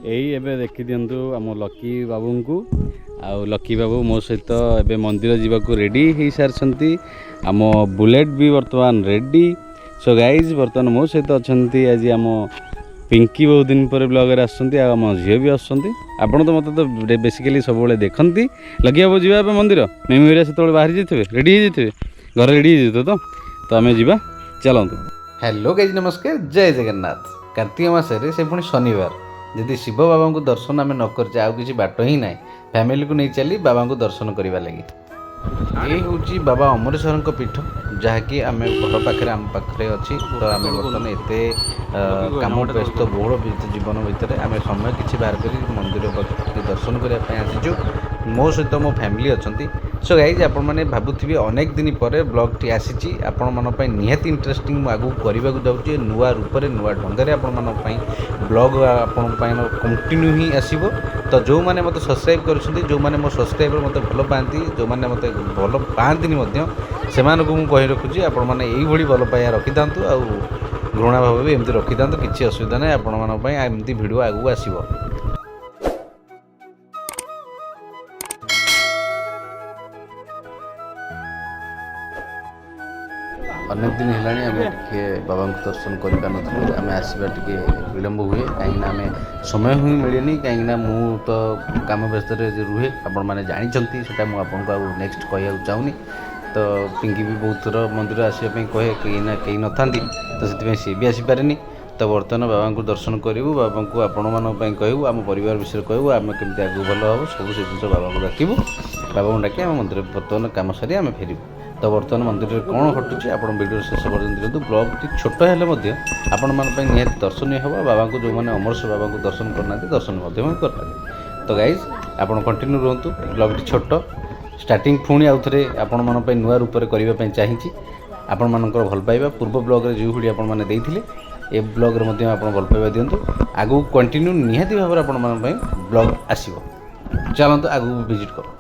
ଏଇ ଏବେ ଦେଖିଦିଅନ୍ତୁ ଆମ ଲକି ବାବୁଙ୍କୁ। ଆଉ ଲକି ବାବୁ ମୋ ସହିତ ଏବେ ମନ୍ଦିର ଯିବାକୁ ରେଡ଼ି ହେଇସାରିଛନ୍ତି। ଆମ ବୁଲେଟ୍ ବି ବର୍ତ୍ତମାନ ରେଡ଼ି। ସୋ ଗାଇଜ୍ ବର୍ତ୍ତମାନ ମୋ ସହିତ ଅଛନ୍ତି ଆଜି ଆମ ପିଙ୍କି ବହୁତ ଦିନ ପରେ ବ୍ଲଗରେ ଆସୁଛନ୍ତି, ଆଉ ଆମ ଝିଅ ବି ଆସୁଛନ୍ତି। ଆପଣ ତ ମୋତେ ତ ବେସିକାଲି ସବୁବେଳେ ଦେଖନ୍ତି। ଲକି ବାବୁ ଯିବା ଏବେ ମନ୍ଦିର, ମେମି ହେରିକା ସେତେବେଳେ ବାହାରି ଯାଇଥିବେ, ରେଡ଼ି ହେଇଯାଇଥିବେ, ଘରେ ରେଡ଼ି ହେଇଯାଇଥିବେ ତ ଆମେ ଯିବା, ଚାଲନ୍ତୁ। ହ୍ୟାଲୋ ଗାଇଜ୍, ନମସ୍କାର, ଜୟ ଜଗନ୍ନାଥ। କାର୍ତ୍ତିକ ମାସରେ ସେ ପୁଣି ଶନିବାର, ଯଦି ଶିବ ବାବାଙ୍କୁ ଦର୍ଶନ ଆମେ ନ କରିଛେ ଆଉ କିଛି ବାଟ ହିଁ ନାହିଁ। ଫ୍ୟାମିଲିକୁ ନେଇ ଚାଲି ବାବାଙ୍କୁ ଦର୍ଶନ କରିବା ଲାଗି। ଏ ହେଉଛି ବାବା ଅମରେଶ୍ୱରଙ୍କ ପୀଠ, ଯାହାକି ଆମେ ଘର ପାଖରେ ଆମ ପାଖରେ ଅଛି। ତ ଆମେ ବର୍ତ୍ତମାନ ଏତେ କାମ ବ୍ୟସ୍ତ ବହୁଳ ଜୀବନ ଭିତରେ ଆମେ ସମୟ କିଛି ବାହାର କରି ମନ୍ଦିର ପାଖରେ ଦର୍ଶନ କରିବା ପାଇଁ ଆସିଛୁ। ମୋ ସହିତ ମୋ ଫ୍ୟାମିଲି ଅଛନ୍ତି। ସୋ ଗାଇଜ୍, ଆପଣମାନେ ଭାବୁଥିବେ ଅନେକ ଦିନ ପରେ ବ୍ଲଗ୍ଟି ଆସିଛି, ଆପଣମାନଙ୍କ ପାଇଁ ନିହାତି ଇଣ୍ଟରେଷ୍ଟିଂ ମୁଁ ଆଗକୁ କରିବାକୁ ଯାଉଛି। ନୂଆ ରୂପରେ ନୂଆ ଢଙ୍ଗରେ ଆପଣମାନଙ୍କ ପାଇଁ ବ୍ଲଗ୍ ଆପଣଙ୍କ ପାଇଁ କଣ୍ଟିନ୍ୟୁ ହିଁ ଆସିବ। ତ ଯେଉଁମାନେ ମୋତେ ସବସ୍କ୍ରାଇବ୍ କରିଛନ୍ତି, ଯେଉଁମାନେ ମୋ ସବସ୍କ୍ରାଇବର୍ ମୋତେ ଭଲ ପାଆନ୍ତି, ଯେଉଁମାନେ ମୋତେ ଭଲ ପାଆନ୍ତିନି ମଧ୍ୟ, ସେମାନଙ୍କୁ ମୁଁ କହି ରଖୁଛି ଆପଣମାନେ ଏଇଭଳି ଭଲ ପାଇବା ରଖିଥାନ୍ତୁ, ଆଉ ଘୃଣା ଭାବ ବି ଏମିତି ରଖିଥାନ୍ତୁ। କିଛି ଅସୁବିଧା ନାହିଁ, ଆପଣମାନଙ୍କ ପାଇଁ ଏମିତି ଭିଡ଼ିଓ ଆଗକୁ ଆସିବ। ଅନେକ ଦିନ ହେଲାଣି ଆମେ ଟିକେ ବାବାଙ୍କୁ ଦର୍ଶନ କରିପାରୁନଥିଲୁ। ଆମେ ଆସିବା ଟିକେ ବିଳମ୍ବ ହୁଏ, କାହିଁକିନା ଆମେ ସମୟ ହିଁ ମିଳେନି, କାହିଁକିନା ମୁଁ ତ କାମ ବ୍ୟସ୍ତରେ ରୁହେ, ଆପଣମାନେ ଜାଣିଛନ୍ତି। ସେଇଟା ମୁଁ ଆପଣଙ୍କୁ ଆଉ ନେକ୍ସଟ କହିବାକୁ ଚାହୁଁନି। ତ ପିଙ୍କି ବି ବହୁତ ଥର ମନ୍ଦିର ଆସିବା ପାଇଁ କହେ, କେହି ନଥାନ୍ତି, ତ ସେଥିପାଇଁ ସିଏ ବି ଆସିପାରେନି। ତ ବର୍ତ୍ତମାନ ବାବାଙ୍କୁ ଦର୍ଶନ କରିବୁ, ବାବାଙ୍କୁ ଆପଣମାନଙ୍କ ପାଇଁ କହିବୁ, ଆମ ପରିବାର ବିଷୟରେ କହିବୁ, ଆମେ କେମିତି ଆଗକୁ ଭଲ ହେବ, ସବୁ ସେ ଜିନିଷ ବାବାଙ୍କୁ ଡାକିବୁ। ବାବାଙ୍କୁ ଡାକି ଆମ ମନ୍ଦିର ବର୍ତ୍ତମାନ କାମ ସାରି ଆମେ ଫେରିବୁ। ତ ବର୍ତ୍ତମାନ ମନ୍ଦିରରେ କ'ଣ ଘଟୁଛି ଆପଣ ଭିଡ଼ିଓ ଶେଷ ପର୍ଯ୍ୟନ୍ତ ଦିଅନ୍ତୁ। ବ୍ଲଗ୍ଟି ଛୋଟ ହେଲେ ମଧ୍ୟ ଆପଣମାନଙ୍କ ପାଇଁ ନିହାତି ଦର୍ଶନୀୟ ହେବ। ବାବାଙ୍କୁ ଯେଉଁମାନେ ଅମରେଶ୍ୱର ବାବାଙ୍କୁ ଦର୍ଶନ କରିନାହାନ୍ତି, ଦର୍ଶନ ମଧ୍ୟ କରିପାରିବେ। ତ ଗାଇଜ୍, ଆପଣ କଣ୍ଟିନ୍ୟୁ ରୁହନ୍ତୁ। ବ୍ଲଗ୍ଟି ଛୋଟ, ଷ୍ଟାର୍ଟିଂ ପୁଣି ଆଉ ଥରେ ଆପଣମାନଙ୍କ ପାଇଁ ନୂଆ ରୂପରେ କରିବା ପାଇଁ ଚାହିଁଛି। ଆପଣମାନଙ୍କର ଭଲ ପାଇବା ପୂର୍ବ ବ୍ଲଗ୍ରେ ଯେଉଁଭଳି ଆପଣମାନେ ଦେଇଥିଲେ, ଏ ବ୍ଲଗ୍ରେ ମଧ୍ୟ ଆପଣ ଭଲ ପାଇବା ଦିଅନ୍ତୁ। ଆଗକୁ କଣ୍ଟିନ୍ୟୁ ନିହାତି ଭାବରେ ଆପଣମାନଙ୍କ ପାଇଁ ବ୍ଲଗ୍ ଆସିବ। ଚାଲନ୍ତୁ ଆଗକୁ ଭିଜିଟ୍ କରନ୍ତୁ।